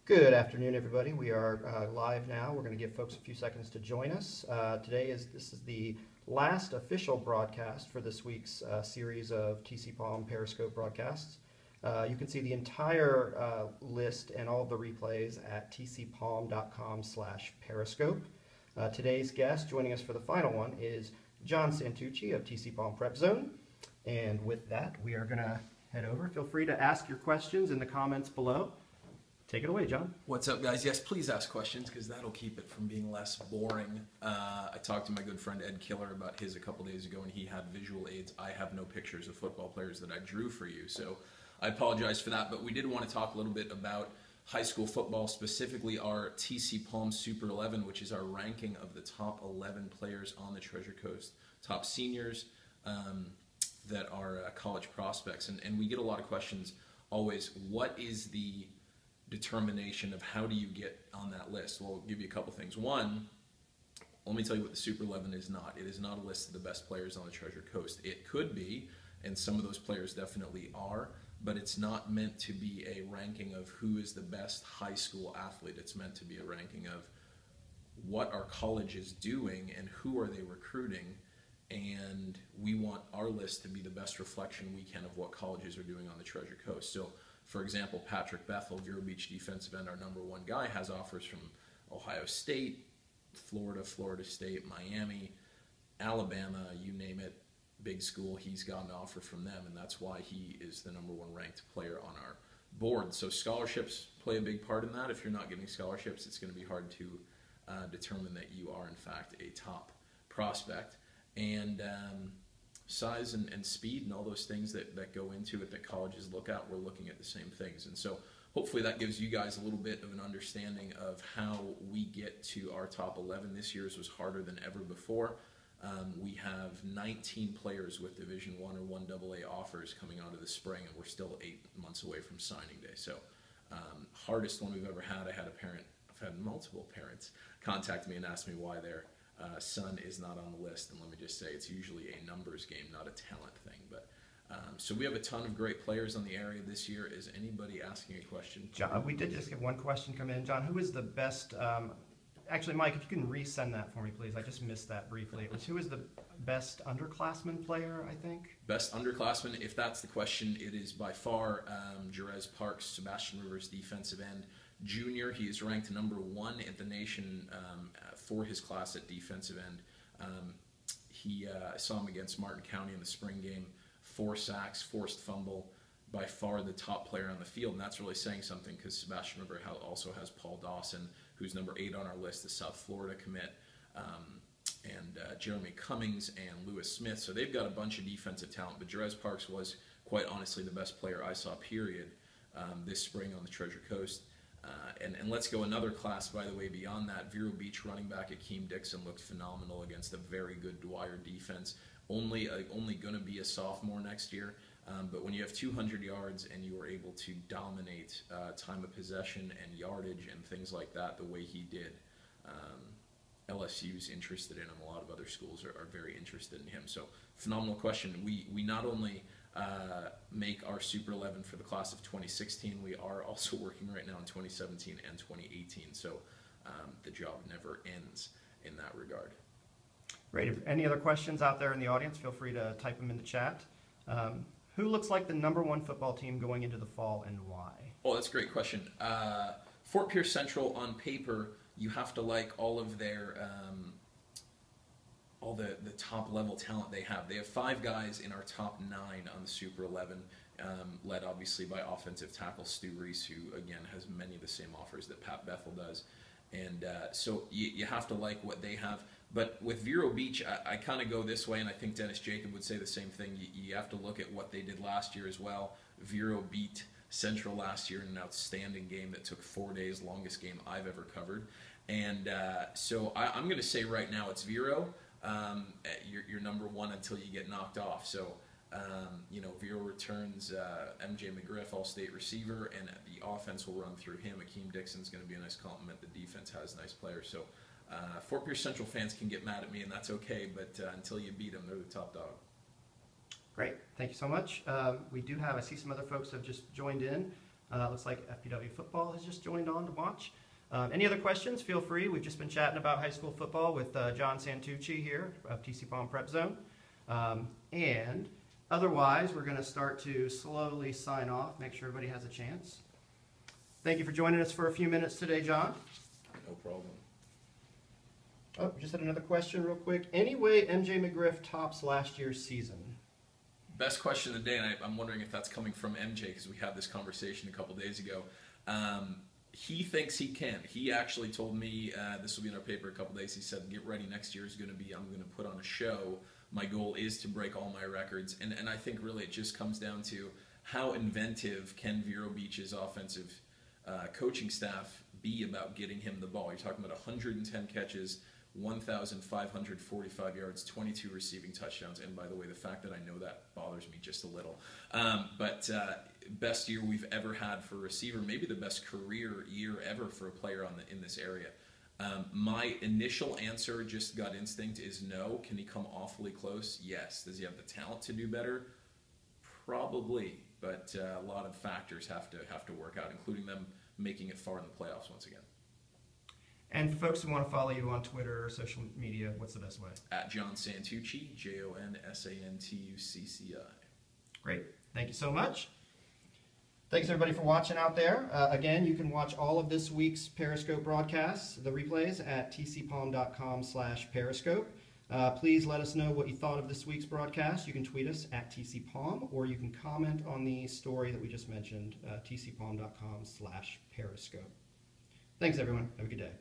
Good afternoon, everybody. We are live now. We're going to give folks a few seconds to join us. This is the last official broadcast for this week's series of TCPalm Periscope broadcasts. You can see the entire list and all of the replays at tcpalm.com/periscope. Today's guest joining us for the final one is Jon Santucci of TCPalm PrepZone. And with that, we are going to head over. Feel free to ask your questions in the comments below. Take it away, Jon. What's up, guys? Yes, please ask questions because that'll keep it from being less boring. I talked to my good friend Ed Killer about his a couple days ago, and he had visual aids. I have no pictures of football players that I drew for you, so I apologize for that. But we did want to talk a little bit about high school football, specifically our TCPalm Super 11, which is our ranking of the top 11 players on the Treasure Coast, top seniors that are college prospects. And we get a lot of questions always, what is the determination of how do you get on that list? Well, I'll give you a couple things. One, let me tell you what the Super 11 is not. It is not a list of the best players on the Treasure Coast. It could be, and some of those players definitely are, but it's not meant to be a ranking of who is the best high school athlete. It's meant to be a ranking of what are colleges doing and who are they recruiting, and we want our list to be the best reflection we can of what colleges are doing on the Treasure Coast. So, for example, Patrick Bethel, Vero Beach defensive end, our #1 guy, has offers from Ohio State, Florida, Florida State, Miami, Alabama, you name it, big school. He's got an offer from them, and that's why he is the #1 ranked player on our board. So scholarships play a big part in that. If you're not getting scholarships, it's going to be hard to determine that you are, in fact, a top prospect. And size and speed and all those things that go into it that colleges look at, we're looking at the same things. And so hopefully that gives you guys a little bit of an understanding of how we get to our top 11. This year's was harder than ever before. We have 19 players with Division I or 1AA offers coming out of the spring, and we're still 8 months away from signing day. So hardest one we've ever had. I've had multiple parents contact me and ask me why their son is not on the list, and let me just say it's usually a numbers game, not a talent thing. But so we have a ton of great players on the area this year. Is anybody asking a question? Jon, we did just get one question come in. Jon, who is the best? Actually, Mike, if you can resend that for me, please. I just missed that briefly. It was who is the best underclassman player? I think best underclassman. If that's the question, it is by far Jerez Parks, Sebastian Rivers, defensive end. Junior, he is ranked #1 at the nation for his class at defensive end. I saw him against Martin County in the spring game, 4 sacks, forced fumble, by far the top player on the field, and that's really saying something because Sebastian River also has Paul Dawson, who's #8 on our list, the South Florida commit, and Jeremy Cummings and Lewis Smith. So they've got a bunch of defensive talent, but Jerez Parks was quite honestly the best player I saw, period, this spring on the Treasure Coast. And let's go another class, by the way, beyond that. Vero Beach running back Akeem Dixon looked phenomenal against a very good Dwyer defense. Only going to be a sophomore next year, but when you have 200 yards and you are able to dominate time of possession and yardage and things like that the way he did, LSU's interested in him. A lot of other schools are very interested in him. So phenomenal question. We not only make our Super 11 for the class of 2016. We are also working right now in 2017 and 2018, so the job never ends in that regard. Great. If any other questions out there in the audience, feel free to type them in the chat. Who looks like the #1 football team going into the fall and why? Oh, that's a great question. Fort Pierce Central, on paper, you have to like all of their all the top level talent they have. They have 5 guys in our top 9 on the Super 11, led obviously by offensive tackle Stu Reese, who again has many of the same offers that Pat Bethel does. And so you have to like what they have. But with Vero Beach, I kind of go this way, and I think Dennis Jacob would say the same thing. You have to look at what they did last year as well. Vero beat Central last year in an outstanding game that took 4 days, longest game I've ever covered. And so I'm going to say right now it's Vero. You're #1 until you get knocked off. So, Vero returns MJ McGriff, all-state receiver, and the offense will run through him. Akeem Dixon's going to be a nice compliment. The defense has nice players. So, Fort Pierce Central fans can get mad at me, and that's okay, but until you beat them, they're the top dog. Great. Thank you so much. I see some other folks have just joined in. Looks like FPW football has just joined on to watch. Any other questions, feel free. We've just been chatting about high school football with Jon Santucci here of TCPalm PrepZone. And otherwise, we're going to start to slowly sign off, make sure everybody has a chance. Thank you for joining us for a few minutes today, Jon. No problem. Oh, we just had another question real quick. Any way MJ McGriff tops last year's season? Best question of the day, and I'm wondering if that's coming from MJ because we had this conversation a couple days ago. He thinks he can. He actually told me, this will be in our paper a couple days, he said, get ready, next year is going to be, I'm going to put on a show. My goal is to break all my records. And I think really it just comes down to how inventive can Vero Beach's offensive coaching staff be about getting him the ball. You're talking about 110 catches, 1,545 yards, 22 receiving touchdowns. And by the way, the fact that I know that bothers me just a little. But best year we've ever had for a receiver, maybe the best career year ever for a player in this area. My initial answer, just gut instinct, is no. Can he come awfully close? Yes. Does he have the talent to do better? Probably. But a lot of factors have to work out, including them making it far in the playoffs once again. And for folks who want to follow you on Twitter or social media, what's the best way? At Jon Santucci, JonSantucci. Great. Thank you so much. Thanks everybody for watching out there. Again, you can watch all of this week's Periscope broadcasts, the replays, at tcpalm.com/periscope. Please let us know what you thought of this week's broadcast. You can tweet us at TCPalm, or you can comment on the story that we just mentioned, tcpalm.com/periscope. Thanks everyone. Have a good day.